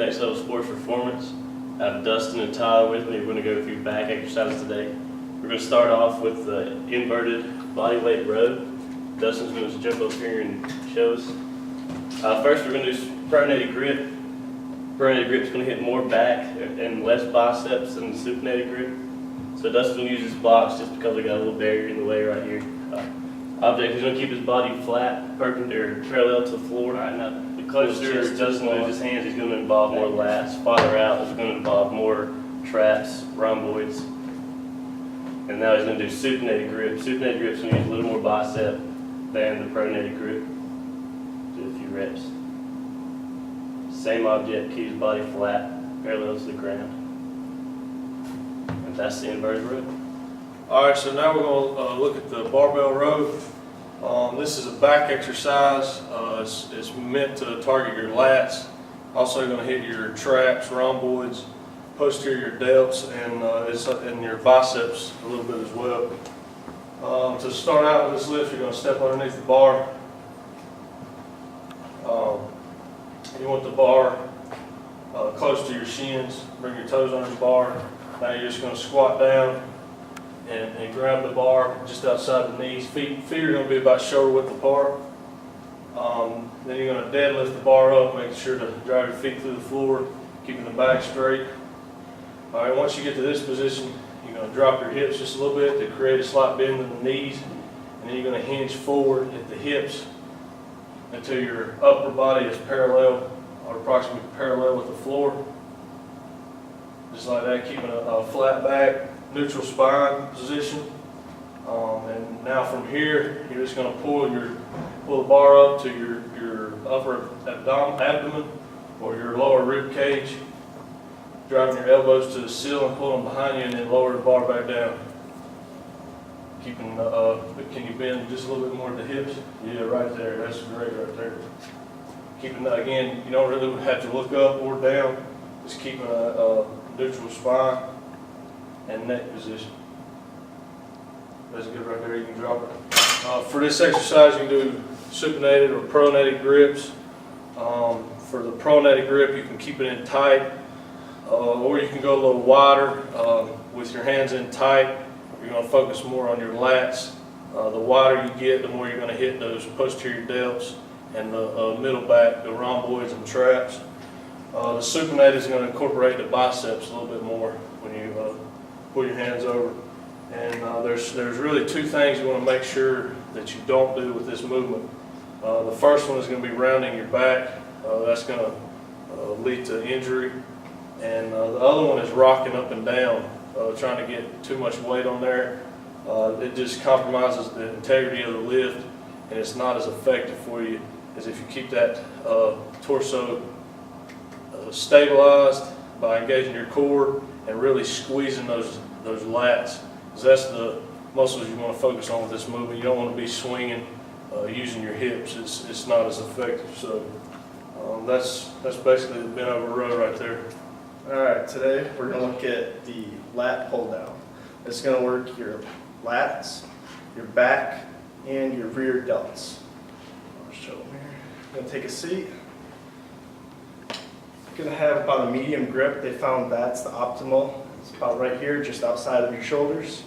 Next Level Sports Performance. I have Dustin and Tyler with me. We're going to go through back exercises today. We're going to start off with the inverted bodyweight row. Dustin's going to jump up here and show us. First, we're going to do pronated grip. Pronated grip is going to hit more back and less biceps than the supinated grip. So Dustin's going to use his blocks just because we got a little barrier in the way right here. Object, he's going to keep his body flat, perpendicular, parallel to the floor. The closer Dustin moves his hands, he's going to involve more lats. Farther out, it's going to involve more traps, rhomboids. And now he's going to do supinated grip. Supinated grip is going to use a little more bicep than the pronated grip. Do a few reps. Same object, keep his body flat, parallel to the ground. And that's the inverted row. Alright, so now we're going to look at the barbell row. This is a back exercise. It's meant to target your lats. Also going to hit your traps, rhomboids, posterior delts, and your biceps a little bit as well. To start out with this lift, you're going to step underneath the bar. You want the bar close to your shins. Bring your toes under the bar. Now you're just going to squat down and grab the bar just outside the knees. Feet are going to be about shoulder width apart. Then you're going to deadlift the bar up, making sure to drive your feet through the floor, keeping the back straight. All right, once you get to this position, you're going to drop your hips just a little bit to create a slight bend in the knees, and then you're going to hinge forward at the hips until your upper body is parallel or approximately parallel with the floor. Just like that, keeping a flat back, neutral spine position. And now from here, you're just going to pull the bar up to your upper abdomen or your lower rib cage, driving your elbows to the ceiling, pull them behind you, and then lower the bar back down. Keeping can you bend just a little bit more at the hips? Yeah, right there. That's great right there. Keeping that, again, you don't really have to look up or down. Just keeping a neutral spine and neck position. That's good right there. You can drop it. For this exercise, you can do supinated or pronated grips. For the pronated grip, you can keep it in tight, or you can go a little wider with your hands in tight. You're going to focus more on your lats. The wider you get, the more you're going to hit those posterior delts and the middle back, the rhomboids and traps. The supinated is going to incorporate the biceps a little bit more when you pull your hands over. And there's really two things you want to make sure that you don't do with this movement. The first one is going to be rounding your back. That's going to lead to injury. And the other one is rocking up and down, trying to get too much weight on there. It just compromises the integrity of the lift, and it's not as effective for you as if you keep that torso stabilized by engaging your core and really squeezing those lats. Because that's the muscles you want to focus on with this movement. You don't want to be swinging using your hips. It's not as effective. So that's basically the bent over row right there. Alright, today we're going to look at the lat pull down. It's going to work your lats, your back, and your rear delts. I'll show them here. I'm going to take a seat. You're going to have about a medium grip. They found that's the optimal. It's about right here, just outside of your shoulders.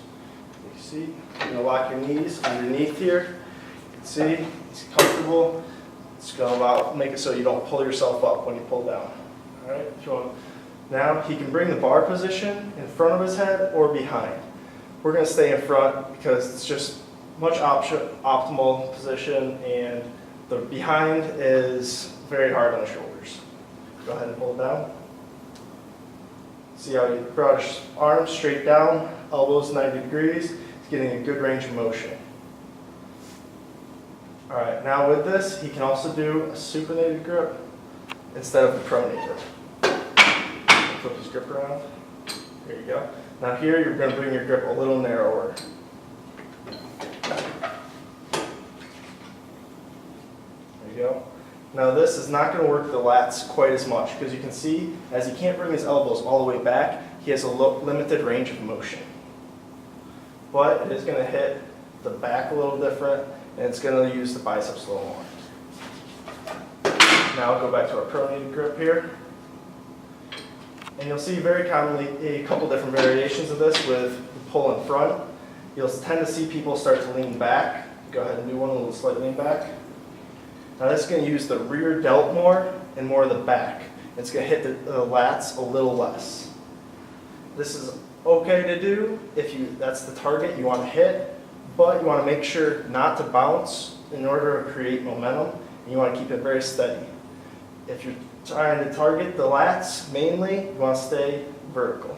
You see, you're going to lock your knees underneath here. You can see it's comfortable. It's going to make it so you don't pull yourself up when you pull down. Alright, if you want. Now he can bring the bar position in front of his head or behind. We're going to stay in front because it's just much optimal position, and the behind is very hard on the shoulders. Go ahead and pull it down. See how you brought his arms straight down, elbows 90 degrees. He's getting a good range of motion. Alright, now with this, he can also do a supinated grip instead of the pronated. Flip his grip around. There you go. Now here, you're going to bring your grip a little narrower. There you go. Now this is not going to work the lats quite as much because you can see, as he can't bring his elbows all the way back, he has a limited range of motion. But it is going to hit the back a little different, and it's going to use the biceps a little more. Now go back to our pronated grip here. And you'll see very commonly a couple different variations of this with the pull in front. You'll tend to see people start to lean back. Go ahead and do one, a little slight lean back. Now this is going to use the rear delt more and more of the back. It's going to hit the lats a little less. This is okay to do if that's the target you want to hit, but you want to make sure not to bounce in order to create momentum, and you want to keep it very steady. If you're trying to target the lats mainly, you want to stay vertical.